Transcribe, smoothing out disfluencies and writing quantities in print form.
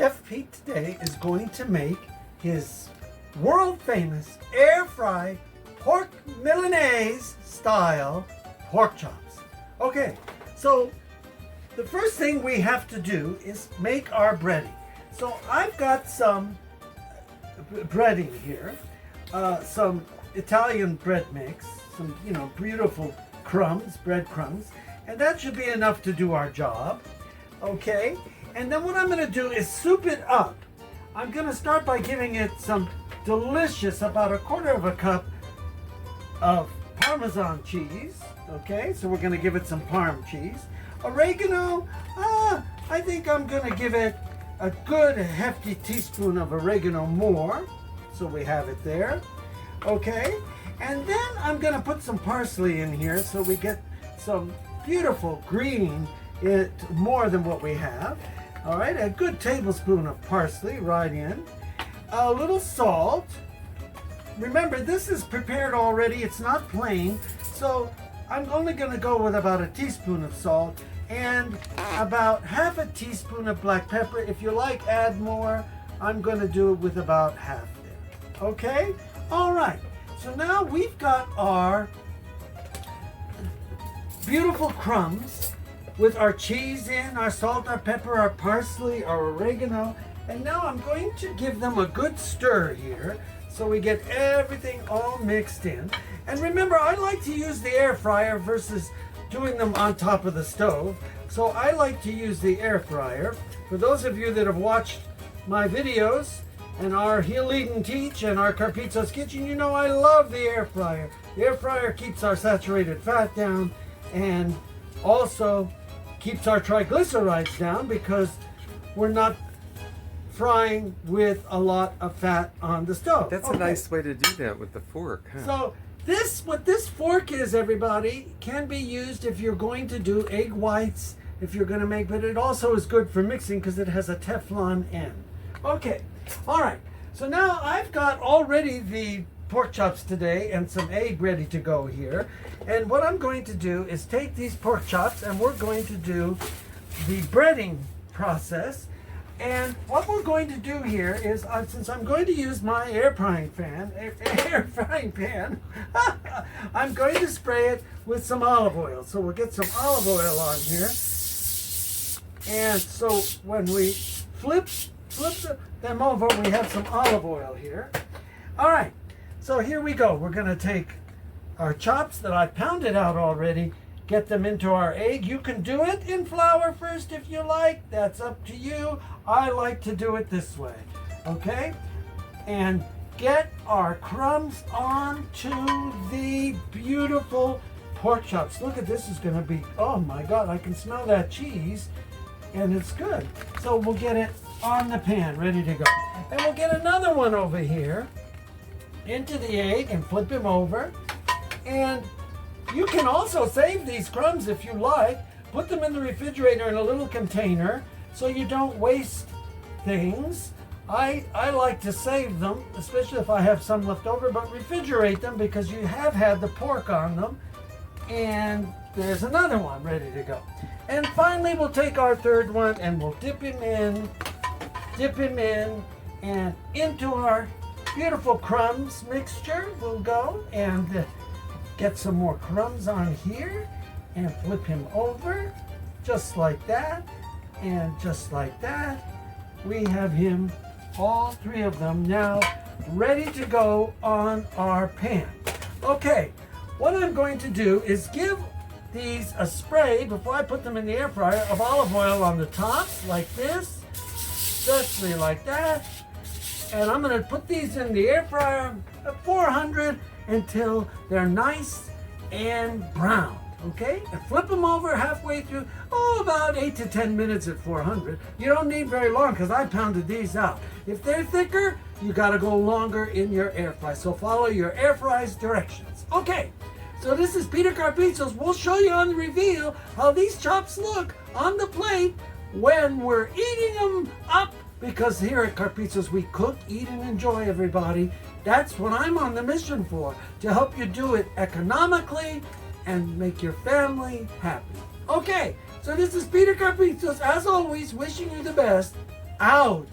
Chef Pete today is going to make his world famous air fried pork Milanese style pork chops. Okay, so the first thing we have to do is make our breading. So I've got some breading here, some Italian bread mix, some beautiful crumbs, bread crumbs, and that should be enough to do our job. Okay, and then what I'm going to do is soup it up. I'm going to start by giving it some delicious, about 1/4 cup of Parmesan cheese. Okay, so we're going to give it some Parm cheese. Oregano, I think I'm going to give it a good hefty teaspoon of oregano more, so we have it there. Okay, and then I'm going to put some parsley in here so we get some beautiful green, more than what we have. All right, a good tablespoon of parsley right in. A little salt. Remember, this is prepared already, it's not plain, so I'm only going to go with about a teaspoon of salt and about half a teaspoon of black pepper. If you like, add more. I'm going to do it with about half there. Okay? All right. So now we've got our beautiful crumbs with our cheese in, our salt, our pepper, our parsley, our oregano. And now I'm going to give them a good stir here so we get everything all mixed in. And remember, I like to use the air fryer versus doing them on top of the stove. So I like to use the air fryer. For those of you that have watched my videos and our Heal, Eat, and Teach and our Carpizzo's Kitchen, you know I love the air fryer. The air fryer keeps our saturated fat down and also keeps our triglycerides down because we're not frying with a lot of fat on the stove. That's a nice way to do that with the fork, huh? So what this fork is, everybody, can be used if you're going to do egg whites, if you're going to make, but it also is good for mixing because it has a Teflon end. Okay, all right. So now I've got already the pork chops today and some egg ready to go here. And what I'm going to do is take these pork chops and we're going to do the breading process. And what we're going to do here is, since I'm going to use my air frying pan, I'm going to spray it with some olive oil. So we'll get some olive oil on here. And so when we flip them over, we have some olive oil here. All right, so here we go. We're going to take our chops that I pounded out already, get them into our egg. You can do it in flour first if you like. That's up to you. I like to do it this way. Okay? And get our crumbs onto the beautiful pork chops. Look at this, is going to be, oh my God, I can smell that cheese and it's good. So we'll get it on the pan, ready to go. And we'll get another one over here into the egg and flip him over. And you can also save these crumbs if you like. Put them in the refrigerator in a little container so you don't waste things. I like to save them, especially if I have some left over, but refrigerate them because you have had the pork on them. And there's another one ready to go. And finally, we'll take our third one and we'll dip him in, and into our beautiful crumbs mixture we'll go and get some more crumbs on here and flip him over just like that and just like that. We have him, all three of them now ready to go on our pan. Okay, what I'm going to do is give these a spray before I put them in the air fryer of olive oil on the top like this, especially like that. And I'm going to put these in the air fryer at 400 until they're nice and brown, okay? And flip them over halfway through, about 8 to 10 minutes at 400. You don't need very long because I pounded these out. If they're thicker, you got to go longer in your air fry. So follow your air fry's directions. Okay, so this is Peter Carpizzo's. We'll show you on the reveal how these chops look on the plate when we're eating them up, because here at Carpizzo's we cook, eat, and enjoy, everybody. That's what I'm on the mission for, to help you do it economically and make your family happy. Okay, so this is Peter Carpizzo's, as always, wishing you the best. out.